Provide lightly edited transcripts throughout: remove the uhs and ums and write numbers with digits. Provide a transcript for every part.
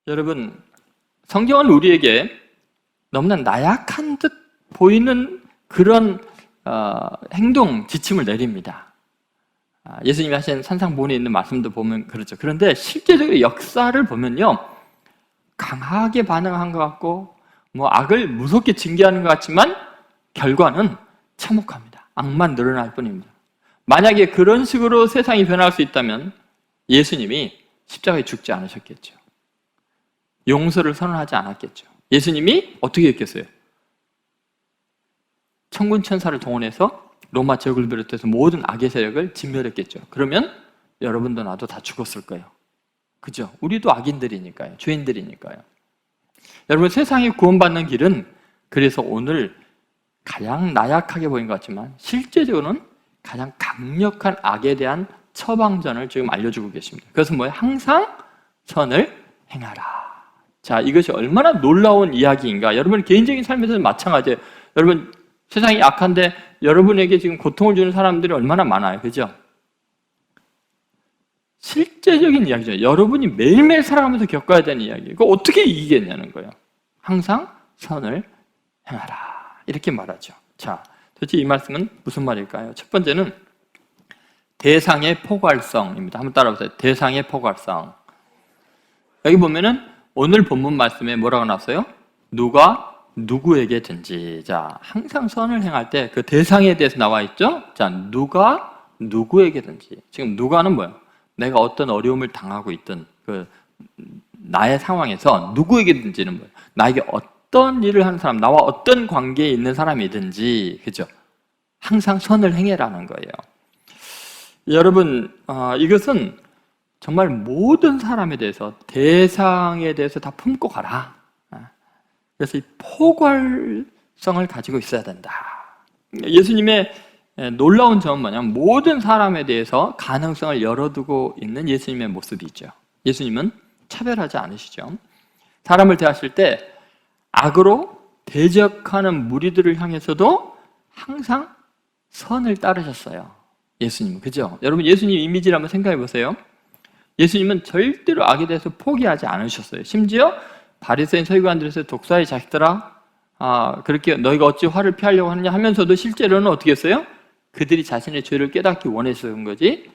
여러분, 성경은 우리에게 너무나 나약한 듯 보이는 그런 행동 지침을 내립니다. 예수님이 하신 산상보훈에 있는 말씀도 보면 그렇죠. 그런데 실제적으로 역사를 보면요, 강하게 반응한 것 같고 악을 무섭게 징계하는 것 같지만 결과는 참혹합니다. 악만 늘어날 뿐입니다. 만약에 그런 식으로 세상이 변할 수 있다면 예수님이 십자가에 죽지 않으셨겠죠. 용서를 선언하지 않았겠죠. 예수님이 어떻게 했겠어요? 천군 천사를 동원해서 로마 제국을 비롯해서 모든 악의 세력을 진멸했겠죠. 그러면 여러분도 나도 다 죽었을 거예요. 그죠? 우리도 악인들이니까요. 죄인들이니까요. 여러분, 세상이 구원받는 길은 그래서 오늘 가장 나약하게 보인 것 같지만 실제적으로는 가장 강력한 악에 대한 처방전을 지금 알려주고 계십니다. 그래서 뭐예요? 항상 선을 행하라. 자, 이것이 얼마나 놀라운 이야기인가. 여러분 개인적인 삶에서는 마찬가지예요. 여러분, 세상이 악한데 여러분에게 지금 고통을 주는 사람들이 얼마나 많아요. 그죠? 실제적인 이야기죠. 여러분이 매일매일 살아가면서 겪어야 되는 이야기예요. 그거 어떻게 이기겠냐는 거예요. 항상 선을 행하라. 이렇게 말하죠. 자, 도대체 이 말씀은 무슨 말일까요? 첫 번째는 대상의 포괄성입니다. 한번 따라보세요. 대상의 포괄성. 여기 보면은 오늘 본문 말씀에 뭐라고 나왔어요? 누가 누구에게든지. 자, 항상 선을 행할 때 그 대상에 대해서 나와 있죠? 자, 누가 누구에게든지. 지금 누가는 뭐예요? 내가 어떤 어려움을 당하고 있든 나의 상황에서 누구에게든지는 뭐예요? 나에게 어떤 일을 하는 사람, 나와 어떤 관계에 있는 사람이든지, 그죠? 항상 선을 행해라는 거예요. 여러분, 이것은 정말 모든 사람에 대해서, 대상에 대해서 다 품고 가라. 그래서 이 포괄성을 가지고 있어야 된다. 예수님의 놀라운 점은 뭐냐면 모든 사람에 대해서 가능성을 열어두고 있는 예수님의 모습이죠. 예수님은 차별하지 않으시죠. 사람을 대하실 때 악으로 대적하는 무리들을 향해서도 항상 선을 따르셨어요. 예수님은. 그죠? 여러분, 예수님 이미지를 한번 생각해 보세요. 예수님은 절대로 악에 대해서 포기하지 않으셨어요. 심지어 바리새인 서기관들에서 독사의 자식들아, 그렇게 너희가 어찌 화를 피하려고 하느냐 하면서도 실제로는 어떻게 했어요? 그들이 자신의 죄를 깨닫기 원해서 그런 거지,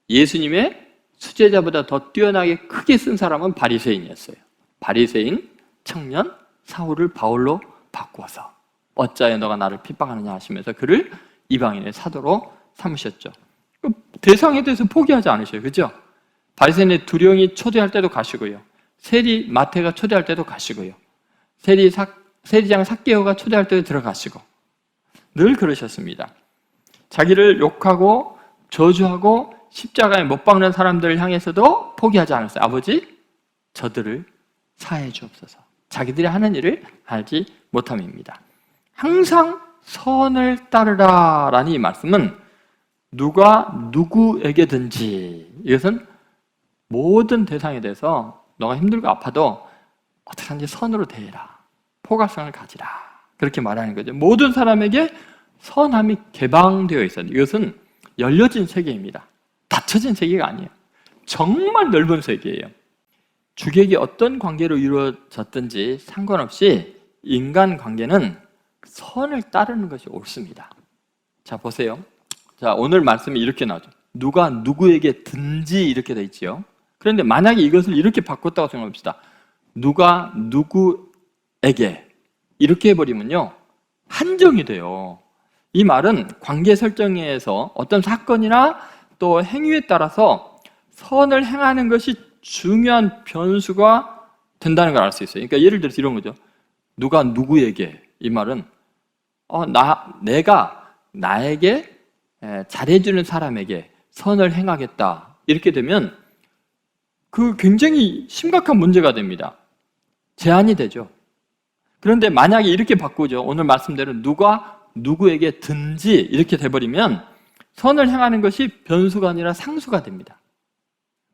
예수님의 수제자보다 더 뛰어나게 크게 쓴 사람은 바리새인이었어요. 바리새인 청년 사울을 바울로 바꾸어서 어찌하여 너가 나를 핍박하느냐 하시면서 그를 이방인의 사도로 삼으셨죠. 대상에 대해서 포기하지 않으셔요. 그죠? 바리새인의 두령이 초대할 때도 가시고요, 세리 마태가 초대할 때도 가시고요, 세리장 삭개오가 초대할 때도 들어가시고 늘 그러셨습니다. 자기를 욕하고 저주하고 십자가에 못 박는 사람들을 향해서도 포기하지 않았어요. 아버지, 저들을 사해 주옵소서. 자기들이 하는 일을 알지 못함입니다. 항상 선을 따르라라는 이 말씀은 누가 누구에게든지, 이것은 모든 대상에 대해서 너가 힘들고 아파도 어떻게 하는지 선으로 대해라. 포괄성을 가지라. 그렇게 말하는 거죠. 모든 사람에게 선함이 개방되어 있어요. 이것은 열려진 세계입니다. 닫혀진 세계가 아니에요. 정말 넓은 세계예요. 주객이 어떤 관계로 이루어졌든지 상관없이 인간 관계는 선을 따르는 것이 옳습니다. 자, 보세요. 자, 오늘 말씀이 이렇게 나오죠. 누가 누구에게든지 이렇게 돼 있지요. 그런데 만약에 이것을 이렇게 바꿨다고 생각합시다. 누가 누구에게 이렇게 해버리면요, 한정이 돼요. 이 말은 관계 설정에서 어떤 사건이나 또 행위에 따라서 선을 행하는 것이 중요한 변수가 된다는 걸 알 수 있어요. 그러니까 예를 들어서 이런 거죠. 누가 누구에게, 이 말은 내가 나에게 잘해주는 사람에게 선을 행하겠다, 이렇게 되면 그 굉장히 심각한 문제가 됩니다. 제한이 되죠. 그런데 만약에 이렇게 바꾸죠. 오늘 말씀대로 누가 누구에게든지 이렇게 돼버리면 선을 행하는 것이 변수가 아니라 상수가 됩니다.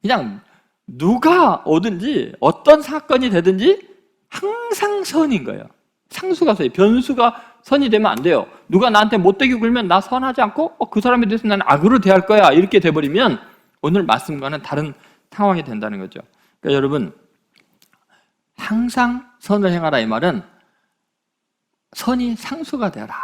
그냥 누가 오든지 어떤 사건이 되든지 항상 선인 거예요. 상수가 선이, 변수가 선이 되면 안 돼요. 누가 나한테 못되게 굴면 나 선하지 않고 그 사람에 대해서 나는 악으로 대할 거야, 이렇게 돼버리면 오늘 말씀과는 다른 상황이 된다는 거죠. 그러니까 여러분, 항상 선을 행하라 이 말은 선이 상수가 되어라.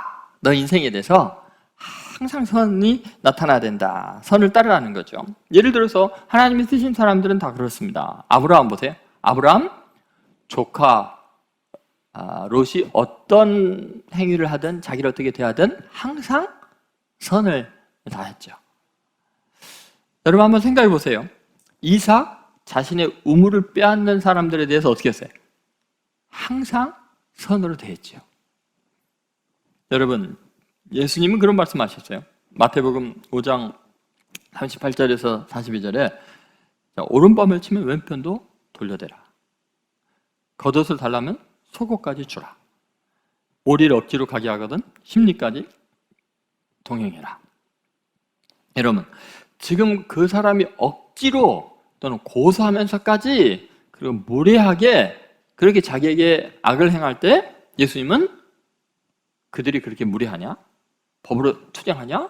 너 인생에 대해서 항상 선이 나타나야 된다. 선을 따르라는 거죠. 예를 들어서 하나님이 쓰신 사람들은 다 그렇습니다. 아브라함 보세요. 아브라함 조카 롯이 어떤 행위를 하든 자기를 어떻게 대하든 항상 선을 다했죠. 여러분 한번 생각해 보세요. 이삭 자신의 우물을 빼앗는 사람들에 대해서 어떻게 했어요? 항상 선으로 대했죠. 여러분 예수님은 그런 말씀하셨어요. 마태복음 5장 38절에서 42절에 오른밤을 치면 왼편도 돌려대라. 겉옷을 달라면 속옷까지 주라. 오리를 억지로 가게 하거든 심리까지 동행해라. 여러분 지금 그 사람이 억지로 또는 고소하면서까지 그리고 무례하게 그렇게 자기에게 악을 행할 때 예수님은 그들이 그렇게 무례하냐? 법으로 투쟁하냐?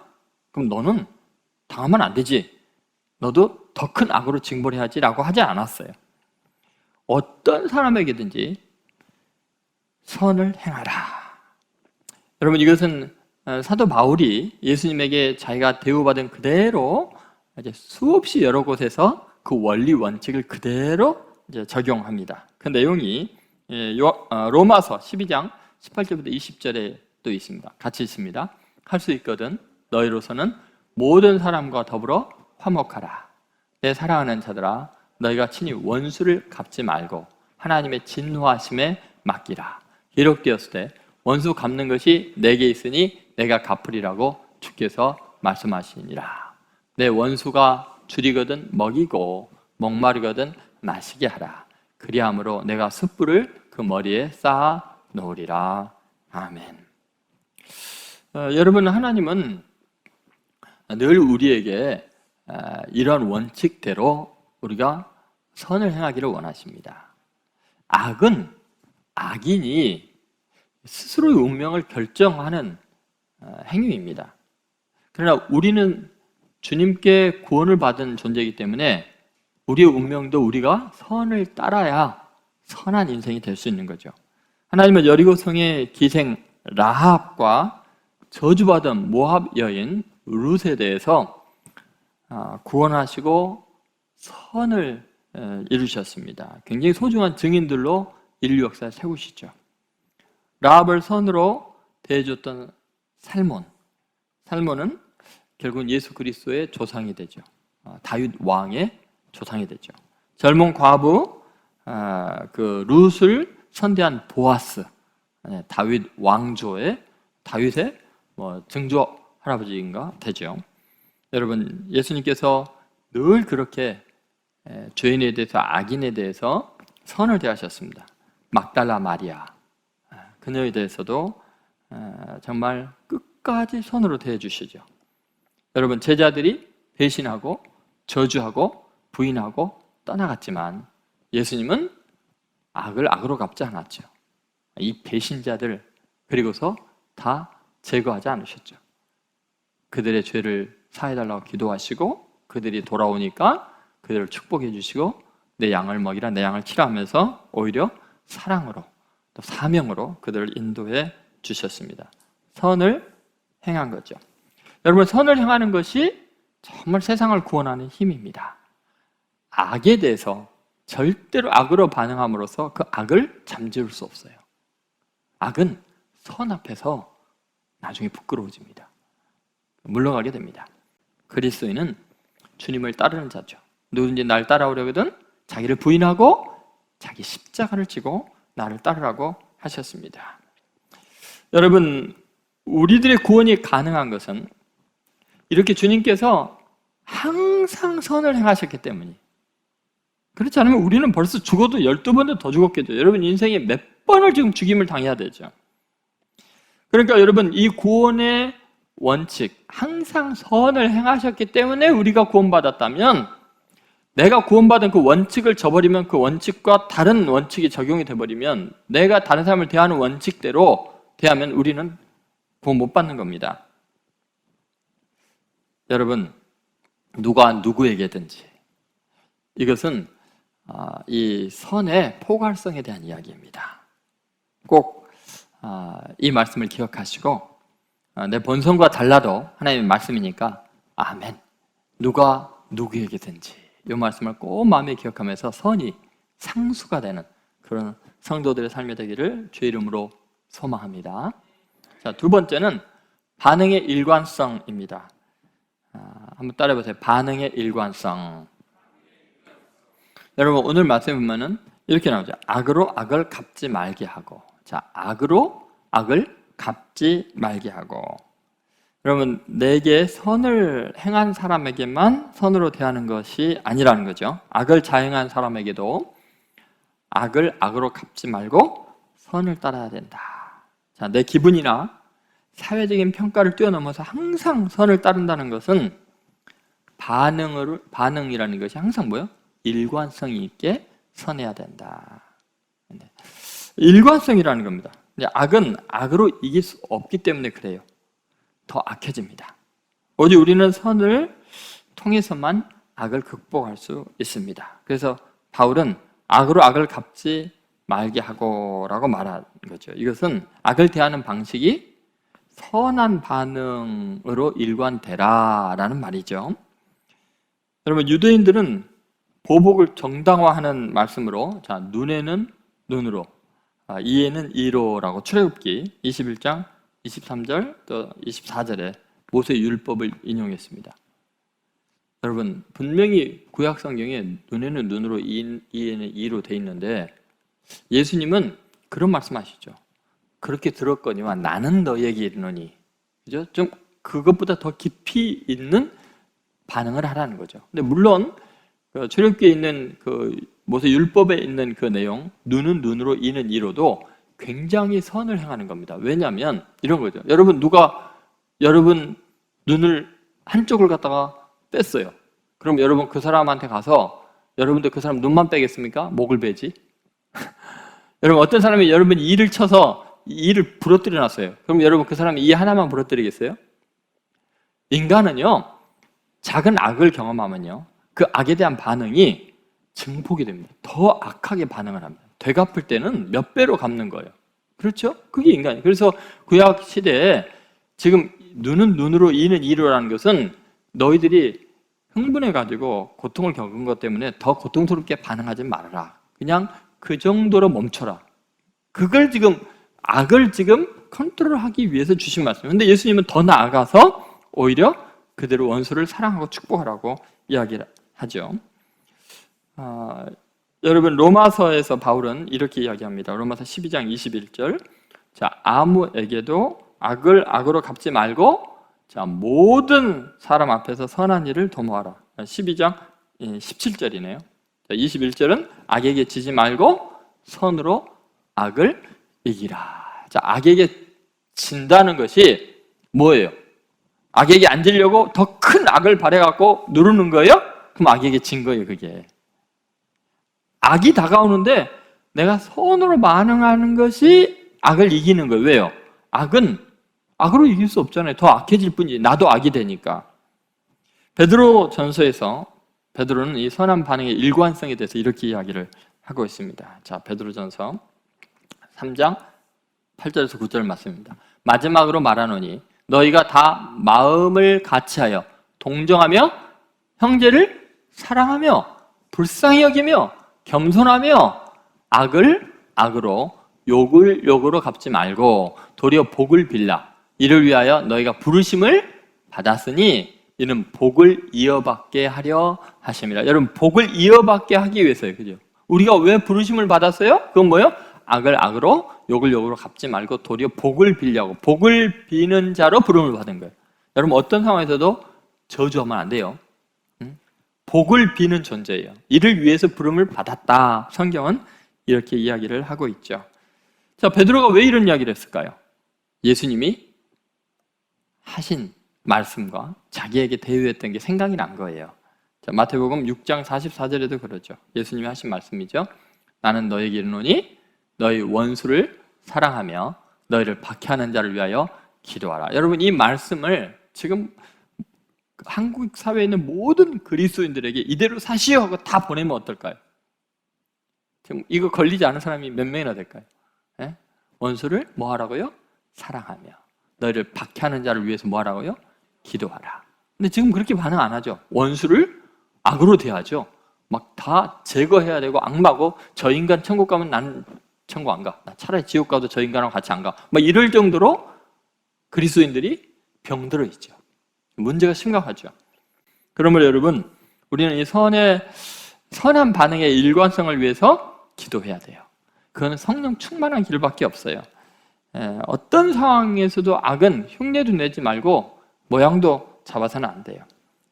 그럼 너는 당하면 안 되지. 너도 더 큰 악으로 징벌해야지 라고 하지 않았어요. 어떤 사람에게든지 선을 행하라. 여러분 이것은 사도 바울이 예수님에게 자기가 대우받은 그대로 이제 수없이 여러 곳에서 그 원리 원칙을 그대로 이제 적용합니다. 그 내용이 로마서 12장 18절부터 20절에 또 있습니다. 같이 있습니다. 할 수 있거든 너희로서는 모든 사람과 더불어 화목하라. 내 사랑하는 자들아 너희가 친히 원수를 갚지 말고 하나님의 진노하심에 맡기라. 기록되었을 때 원수 갚는 것이 내게 있으니 내가 갚으리라고 주께서 말씀하시니라. 내 원수가 줄이거든 먹이고 목마르거든 마시게 하라. 그리함으로 내가 숯불을 그 머리에 쌓아 놓으리라. 아멘. 여러분 하나님은 늘 우리에게 이런 원칙대로 우리가 선을 행하기를 원하십니다. 악은 악인이 스스로의 운명을 결정하는 행위입니다. 그러나 우리는 주님께 구원을 받은 존재이기 때문에 우리의 운명도 우리가 선을 따라야 선한 인생이 될 수 있는 거죠. 하나님은 여리고성의 기생 라합과 저주받은 모압 여인 룻에 대해서 구원하시고 선을 이루셨습니다. 굉장히 소중한 증인들로 인류 역사에 세우시죠. 라합을 선으로 대해줬던 살몬은 결국은 예수 그리스도의 조상이 되죠. 다윗 왕의 조상이 되죠. 젊은 과부 그 룻을 선대한 보아스, 다윗 왕조의 다윗의 증조 할아버지인가 되죠. 여러분 예수님께서 늘 그렇게 죄인에 대해서 악인에 대해서 선을 대하셨습니다. 막달라 마리아 그녀에 대해서도 정말 끝까지 선으로 대해 주시죠. 여러분 제자들이 배신하고 저주하고 부인하고 떠나갔지만 예수님은 악을 악으로 갚지 않았죠. 이 배신자들 그리고서 다 제거하지 않으셨죠. 그들의 죄를 사해달라고 기도하시고 그들이 돌아오니까 그들을 축복해 주시고 내 양을 먹이라 내 양을 치라 하면서 오히려 사랑으로 또 사명으로 그들을 인도해 주셨습니다. 선을 행한 거죠. 여러분 선을 행하는 것이 정말 세상을 구원하는 힘입니다. 악에 대해서 절대로 악으로 반응함으로써 그 악을 잠재울 수 없어요. 악은 선 앞에서 나중에 부끄러워집니다. 물러가게 됩니다. 그리스도인은 주님을 따르는 자죠. 누구든지 날 따라오려거든 자기를 부인하고 자기 십자가를 지고 나를 따르라고 하셨습니다. 여러분 우리들의 구원이 가능한 것은 이렇게 주님께서 항상 선을 행하셨기 때문이에요. 그렇지 않으면 우리는 벌써 죽어도 12번도 더 죽었겠죠. 여러분 인생에 몇 번을 지금 죽임을 당해야 되죠. 그러니까 여러분 이 구원의 원칙 항상 선을 행하셨기 때문에 우리가 구원받았다면 내가 구원받은 그 원칙을 저버리면 그 원칙과 다른 원칙이 적용이 돼버리면 내가 다른 사람을 대하는 원칙대로 대하면 우리는 구원 못 받는 겁니다. 여러분 누가 누구에게든지 이것은 이 선의 포괄성에 대한 이야기입니다. 꼭 이 말씀을 기억하시고 내 본성과 달라도 하나님의 말씀이니까 아멘, 누가 누구에게든지 이 말씀을 꼭 마음에 기억하면서 선이 상수가 되는 그런 성도들의 삶이 되기를 주의 이름으로 소망합니다. 자, 두 번째는 반응의 일관성입니다. 한번 따라해보세요. 반응의 일관성. 여러분, 오늘 말씀에 보면은 이렇게 나오죠. 악으로 악을 갚지 말게 하고. 자, 악으로 악을 갚지 말게 하고. 여러분, 내게 선을 행한 사람에게만 선으로 대하는 것이 아니라는 거죠. 악을 자행한 사람에게도 악을 악으로 갚지 말고 선을 따라야 된다. 자, 내 기분이나 사회적인 평가를 뛰어넘어서 항상 선을 따른다는 것은 반응이라는 것이 항상 뭐예요? 일관성이 있게 선해야 된다. 일관성이라는 겁니다. 악은 악으로 이길 수 없기 때문에 그래요. 더 악해집니다. 오직 우리는 선을 통해서만 악을 극복할 수 있습니다. 그래서 바울은 악으로 악을 갚지 말게 하고라고 말한 거죠. 이것은 악을 대하는 방식이 선한 반응으로 일관되라라는 말이죠. 여러분, 유대인들은 보복을 정당화하는 말씀으로, 자, 눈에는 눈으로, 이에는 이로라고 출애굽기 21장 23절 또 24절에 모세의 율법을 인용했습니다. 여러분, 분명히 구약 성경에 눈에는 눈으로, 이에는 이로 돼 있는데 예수님은 그런 말씀하시죠. 그렇게 들었거니와 나는 너에게 이르노니. 그죠? 좀 그것보다 더 깊이 있는 반응을 하라는 거죠. 근데 물론 그 출애굽기에 있는 그 모세 율법에 있는 그 내용, 눈은 눈으로, 이는 이로도 굉장히 선을 행하는 겁니다. 왜냐하면 이런 거죠. 여러분 눈을 한쪽을 갖다가 뺐어요. 그럼 여러분 그 사람한테 가서 여러분들 그 사람 눈만 빼겠습니까? 목을 베지? 여러분, 어떤 사람이 여러분 이를 쳐서 이를 부러뜨려 놨어요. 그럼 여러분 그 사람이 이 하나만 부러뜨리겠어요? 인간은요, 작은 악을 경험하면요, 그 악에 대한 반응이 증폭이 됩니다. 더 악하게 반응을 합니다. 되갚을 때는 몇 배로 갚는 거예요. 그렇죠? 그게 인간이에요. 그래서 구약 시대에 지금 눈은 눈으로, 이는 이로라는 것은 너희들이 흥분해가지고 고통을 겪은 것 때문에 더 고통스럽게 반응하지 말아라. 그냥 그 정도로 멈춰라. 그걸 지금, 악을 지금 컨트롤하기 위해서 주신 말씀이에요. 근데 예수님은 더 나아가서 오히려 그대로 원수를 사랑하고 축복하라고 이야기를 하죠. 여러분, 로마서에서 바울은 이렇게 이야기합니다. 로마서 12장 21절. 자, 아무에게도 악을 악으로 갚지 말고, 자, 모든 사람 앞에서 선한 일을 도모하라. 12장 17절이네요. 21절은 악에게 지지 말고 선으로 악을 이기라. 자, 악에게 진다는 것이 뭐예요? 악에게 안 지려고 더 큰 악을 바래갖고 누르는 거예요? 그럼 악에게 진 거예요, 그게. 악이 다가오는데 내가 선으로 반응하는 것이 악을 이기는 거예요. 왜요? 악은 악으로 이길 수 없잖아요. 더 악해질 뿐이지. 나도 악이 되니까. 베드로 전서에서 베드로는 이 선한 반응의 일관성에 대해서 이렇게 이야기를 하고 있습니다. 자, 베드로 전서 3장 8절에서 9절 말씀입니다. 마지막으로 말하노니 너희가 다 마음을 같이하여 동정하며 형제를 사랑하며 불쌍히 여기며 겸손하며 악을 악으로 욕을 욕으로 갚지 말고 도리어 복을 빌라. 이를 위하여 너희가 부르심을 받았으니 이는 복을 이어받게 하려 하심이라. 여러분, 복을 이어받게 하기 위해서요. 그죠? 우리가 왜 부르심을 받았어요? 그건 뭐예요? 악을 악으로 욕을 욕으로 갚지 말고 도리어 복을 빌려고, 복을 비는 자로 부름을 받은 거예요. 여러분, 어떤 상황에서도 저주하면 안 돼요. 복을 비는 존재예요. 이를 위해서 부름을 받았다. 성경은 이렇게 이야기를 하고 있죠. 자, 베드로가 왜 이런 이야기를 했을까요? 예수님이 하신 말씀과 자기에게 대유했던 게 생각이 난 거예요. 자, 마태복음 6장 44절에도 그러죠. 예수님이 하신 말씀이죠. 나는 너에게 이르노니 너희 원수를 사랑하며 너희를 박해하는 자를 위하여 기도하라. 여러분, 이 말씀을 지금 한국 사회에 있는 모든 그리스도인들에게 이대로 사시오 하고 다 보내면 어떨까요? 지금 이거 걸리지 않은 사람이 몇 명이나 될까요? 예? 원수를 뭐 하라고요? 사랑하며 너희를 박해하는 자를 위해서 뭐 하라고요? 기도하라. 근데 지금 그렇게 반응 안 하죠. 원수를 악으로 대하죠. 막 다 제거해야 되고 악마고 저 인간 천국 가면 나는 천국 안 가. 나 차라리 지옥 가도 저 인간하고 같이 안 가. 막 이럴 정도로 그리스도인들이 병들어 있죠. 문제가 심각하죠. 그러므로 여러분, 우리는 이 선한 반응의 일관성을 위해서 기도해야 돼요. 그거는 성령 충만한 길밖에 없어요. 어떤 상황에서도 악은 흉내도 내지 말고 모양도 잡아서는 안 돼요.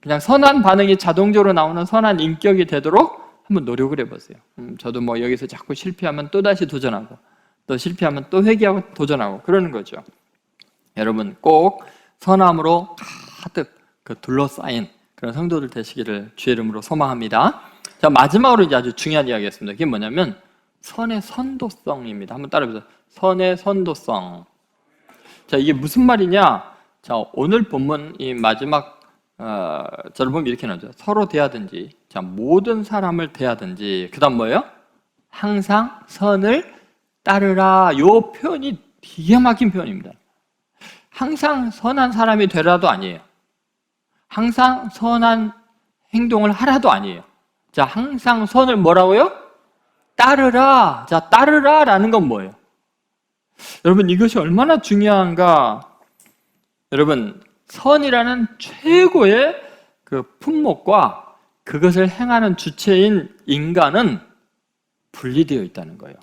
그냥 선한 반응이 자동적으로 나오는 선한 인격이 되도록 한번 노력을 해보세요. 저도 뭐 여기서 자꾸 실패하면 또다시 도전하고 또 실패하면 또 회개하고 도전하고 그러는 거죠. 여러분 꼭 선함으로 가득 둘러싸인 그런 성도들 되시기를 주의 이름으로 소망합니다. 자, 마지막으로 이제 아주 중요한 이야기였습니다. 그게 뭐냐면 선의 선도성입니다. 한번 따라해보세요. 선의 선도성. 자, 이게 무슨 말이냐? 자, 오늘 본문 이 마지막 저를 보면 이렇게 나오죠. 서로 대하든지, 자, 모든 사람을 대하든지, 그 다음 뭐예요? 항상 선을 따르라. 요 표현이 기가 막힌 표현입니다. 항상 선한 사람이 되라도 아니에요. 항상 선한 행동을 하라도 아니에요. 자, 항상 선을 뭐라고요? 따르라. 자, 따르라라는 건 뭐예요? 여러분, 이것이 얼마나 중요한가? 여러분, 선이라는 최고의 그 품목과 그것을 행하는 주체인 인간은 분리되어 있다는 거예요.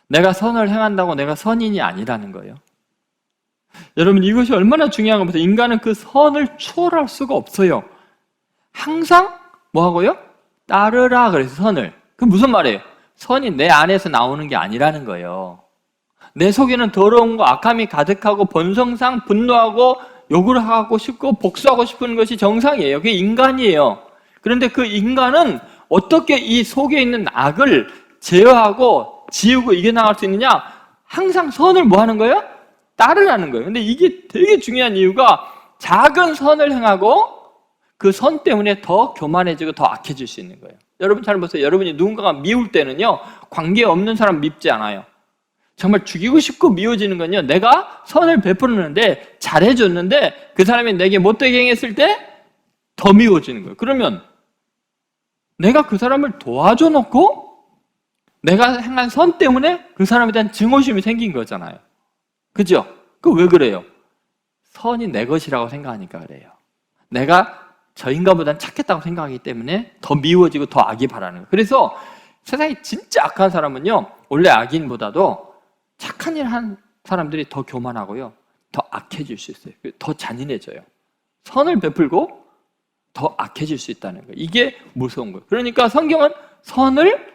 내가 선을 행한다고 내가 선인이 아니라는 거예요. 여러분, 이것이 얼마나 중요한 겁니다. 인간은 그 선을 추월할 수가 없어요. 항상 뭐 하고요? 따르라 그래서 선을. 그럼 무슨 말이에요? 선이 내 안에서 나오는 게 아니라는 거예요. 내 속에는 더러움과 악함이 가득하고 본성상 분노하고 욕을 하고 싶고 복수하고 싶은 것이 정상이에요. 그게 인간이에요. 그런데 그 인간은 어떻게 이 속에 있는 악을 제어하고 지우고 이겨나갈 수 있느냐? 항상 선을 뭐 하는 거예요? 따르라는 거예요. 근데 이게 되게 중요한 이유가 작은 선을 행하고 그 선 때문에 더 교만해지고 더 악해질 수 있는 거예요. 여러분 잘 보세요. 여러분이 누군가가 미울 때는요, 관계없는 사람 밉지 않아요. 정말 죽이고 싶고 미워지는 건요, 내가 선을 베풀었는데 잘해줬는데 그 사람이 내게 못되게 행했을 때 더 미워지는 거예요. 그러면 내가 그 사람을 도와줘 놓고 내가 행한 선 때문에 그 사람에 대한 증오심이 생긴 거잖아요. 그죠? 그 왜 그래요? 선이 내 것이라고 생각하니까 그래요. 내가 저 인간보다는 착했다고 생각하기 때문에 더 미워지고 더 악이 바라는 거예요. 그래서 세상에 진짜 악한 사람은요, 원래 악인보다도 착한 일 한 사람들이 더 교만하고요, 더 악해질 수 있어요. 더 잔인해져요. 선을 베풀고 더 악해질 수 있다는 거예요. 이게 무서운 거예요. 그러니까 성경은 선을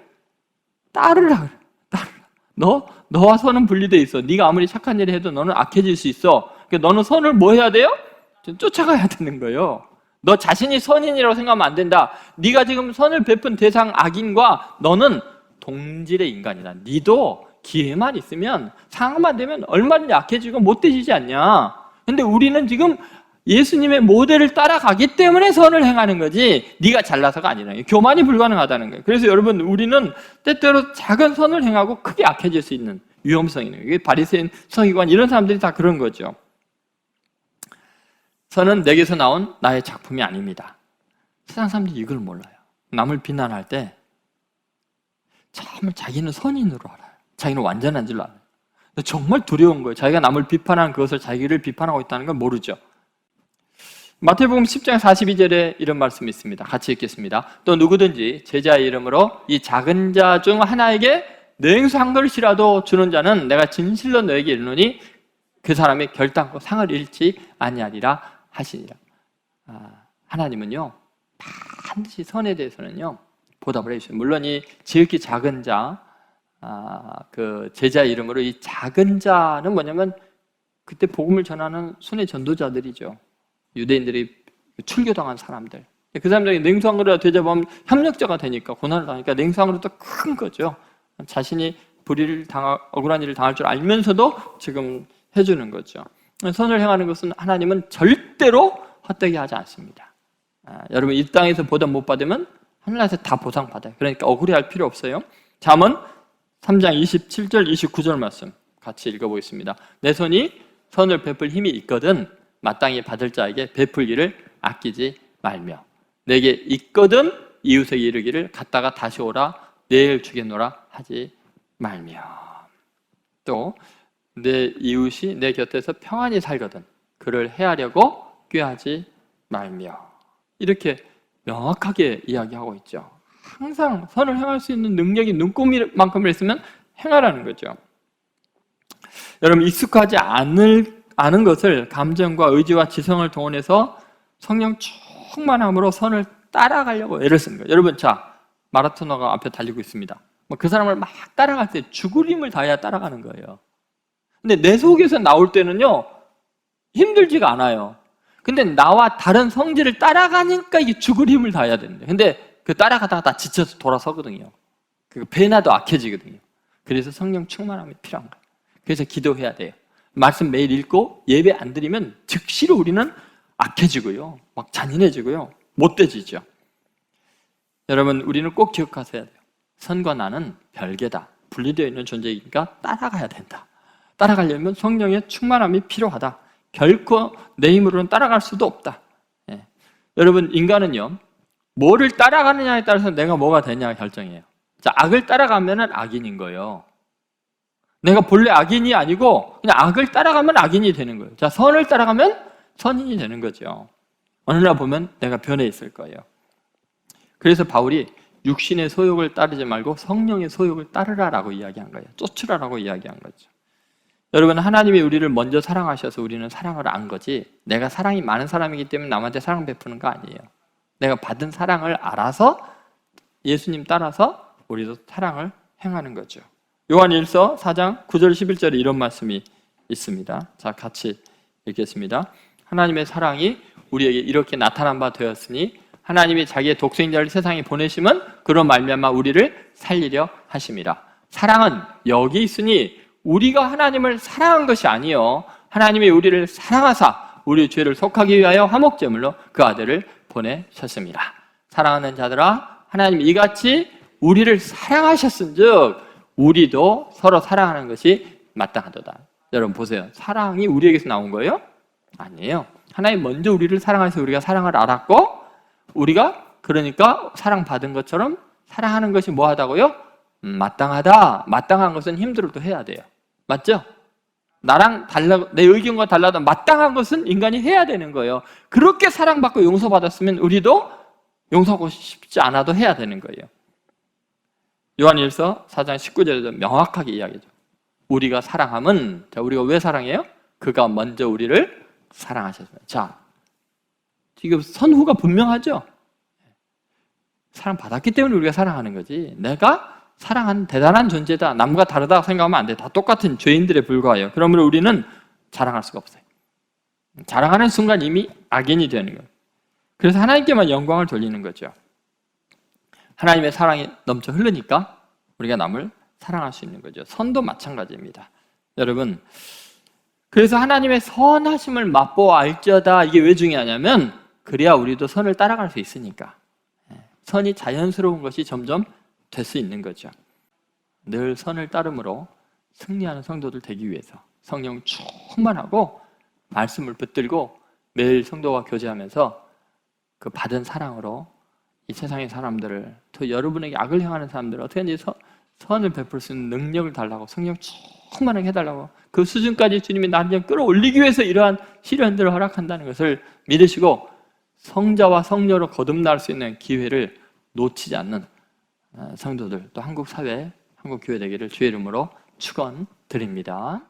따르라. 너와 선은 분리되어 있어. 네가 아무리 착한 일을 해도 너는 악해질 수 있어. 그러니까 너는 선을 뭐 해야 돼요? 쫓아가야 되는 거예요. 너 자신이 선인이라고 생각하면 안 된다. 네가 지금 선을 베푼 대상 악인과 너는 동질의 인간이다. 네도 기회만 있으면 상황만 되면 얼마든지 약해지고 못되지지 않냐. 근데 우리는 지금 예수님의 모델을 따라가기 때문에 선을 행하는 거지 네가 잘나서가 아니라 교만이 불가능하다는 거예요. 그래서 여러분, 우리는 때때로 작은 선을 행하고 크게 악해질 수 있는 위험성이 있는 거예요. 이게 바리새인, 서기관 이런 사람들이 다 그런 거죠. 선은 내게서 나온 나의 작품이 아닙니다. 세상 사람들이 이걸 몰라요. 남을 비난할 때 정말 자기는 선인으로 알아요. 자기는 완전한 줄 알아요. 정말 두려운 거예요. 자기가 남을 비판한 그것을 자기를 비판하고 있다는 걸 모르죠. 마태복음 10장 42절에 이런 말씀이 있습니다. 같이 읽겠습니다. 또 누구든지 제자의 이름으로 이 작은 자 중 하나에게 냉수 한 그릇이라도 주는 자는 내가 진실로 너에게 이르노니 그 사람이 결단코 상을 잃지 아니하리라 하시니라. 하나님은요, 반드시 선에 대해서는요 보답을 해주셔요. 물론 이 지극히 작은 자, 그 제자의 이름으로 이 작은 자는 뭐냐면 그때 복음을 전하는 순회 전도자들이죠. 유대인들이 출교당한 사람들. 그 사람들이 냉수 한 그릇 되잡으면 협력자가 되니까, 고난을 당하니까 냉수 한 그릇도 큰 거죠. 자신이 억울한 일을 당할 줄 알면서도 지금 해주는 거죠. 선을 행하는 것은 하나님은 절대로 헛되게 하지 않습니다. 여러분, 이 땅에서 보답 못 받으면 하늘나라에서 다 보상받아요. 그러니까 억울해할 필요 없어요. 잠언 3장 27절 29절 말씀 같이 읽어보겠습니다. 내 손이 선을 베풀 힘이 있거든 마땅히 받을 자에게 베풀기를 아끼지 말며 내게 있거든 이웃에게 이르기를 갔다가 다시 오라 내일 주겠노라 하지 말며 또 내 이웃이 내 곁에서 평안히 살거든 그를 해하려고 꾀하지 말며 이렇게 명확하게 이야기하고 있죠. 항상 선을 행할 수 있는 능력이 눈꼽만큼을 있으면 행하라는 거죠. 여러분 익숙하지 않은 것을 감정과 의지와 지성을 동원해서 성령 충만함으로 선을 따라가려고 애를 쓰는 거예요. 여러분 자 마라토너가 앞에 달리고 있습니다. 그 사람을 막 따라갈 때 죽을 힘을 다해야 따라가는 거예요. 근데 내 속에서 나올 때는요 힘들지가 않아요. 근데 나와 다른 성질을 따라가니까 이게 죽을 힘을 다해야 되는데 근데 그 따라가다가 다 지쳐서 돌아서거든요. 배나도 악해지거든요. 그래서 성령 충만함이 필요한 거예요. 그래서 기도해야 돼요. 말씀 매일 읽고 예배 안 드리면 즉시로 우리는 악해지고요 막 잔인해지고요 못돼지죠. 여러분 우리는 꼭 기억하셔야 돼요. 선과 나는 별개다. 분리되어 있는 존재이니까 따라가야 된다. 따라가려면 성령의 충만함이 필요하다. 결코 내 힘으로는 따라갈 수도 없다. 예. 여러분 인간은요 뭐를 따라가느냐에 따라서 내가 뭐가 되냐 결정해요. 자, 악을 따라가면 악인인 거예요. 내가 본래 악인이 아니고 그냥 악을 따라가면 악인이 되는 거예요. 자, 선을 따라가면 선인이 되는 거죠. 어느 날 보면 내가 변해 있을 거예요. 그래서 바울이 육신의 소욕을 따르지 말고 성령의 소욕을 따르라라고 이야기한 거예요. 쫓으라라고 이야기한 거죠. 여러분 하나님이 우리를 먼저 사랑하셔서 우리는 사랑을 안 거지 내가 사랑이 많은 사람이기 때문에 남한테 사랑 베푸는 거 아니에요. 내가 받은 사랑을 알아서 예수님 따라서 우리도 사랑을 행하는 거죠. 요한일서 4장 9절 11절에 이런 말씀이 있습니다. 자, 같이 읽겠습니다. 하나님의 사랑이 우리에게 이렇게 나타난 바 되었으니 하나님이 자기의 독생자를 세상에 보내심은 그로 말미암아 우리를 살리려 하심이라. 사랑은 여기 있으니 우리가 하나님을 사랑한 것이 아니요 하나님이 우리를 사랑하사 우리 죄를 속하기 위하여 화목제물로 그 아들을 보내셨습니다. 사랑하는 자들아 하나님이 이같이 우리를 사랑하셨은즉 우리도 서로 사랑하는 것이 마땅하도다. 여러분 보세요. 사랑이 우리에게서 나온 거예요? 아니에요. 하나님 먼저 우리를 사랑해서 우리가 사랑을 알았고 우리가 그러니까 사랑받은 것처럼 사랑하는 것이 뭐하다고요? 마땅하다. 마땅한 것은 힘들어도 해야 돼요. 맞죠? 나랑 내 의견과 달라도 마땅한 것은 인간이 해야 되는 거예요. 그렇게 사랑받고 용서받았으면 우리도 용서하고 싶지 않아도 해야 되는 거예요. 요한일서 4장 19절에도 명확하게 이야기죠. 우리가 사랑함은 자, 우리가 왜 사랑해요? 그가 먼저 우리를 사랑하셨어요. 자, 지금 선후가 분명하죠? 사랑받았기 때문에 우리가 사랑하는 거지 내가 사랑하는 대단한 존재다 남과 다르다고 생각하면 안 돼. 다 똑같은 죄인들에 불과해요. 그러므로 우리는 자랑할 수가 없어요. 자랑하는 순간 이미 악인이 되는 거예요. 그래서 하나님께만 영광을 돌리는 거죠. 하나님의 사랑이 넘쳐 흐르니까 우리가 남을 사랑할 수 있는 거죠. 선도 마찬가지입니다. 여러분 그래서 하나님의 선하심을 맛보아 알지어다. 이게 왜 중요하냐면 그래야 우리도 선을 따라갈 수 있으니까. 선이 자연스러운 것이 점점 될 수 있는 거죠. 늘 선을 따름으로 승리하는 성도들 되기 위해서 성령 충만하고 말씀을 붙들고 매일 성도와 교제하면서 그 받은 사랑으로 이 세상의 사람들을 또 여러분에게 악을 행하는 사람들을 어떻게든지 선을 베풀 수 있는 능력을 달라고 성령 충만하게 해달라고 그 수준까지 주님이 나를 끌어올리기 위해서 이러한 시련들을 허락한다는 것을 믿으시고 성자와 성녀로 거듭날 수 있는 기회를 놓치지 않는 성도들 또 한국 사회, 한국 교회 되기를 주의 이름으로 축원드립니다.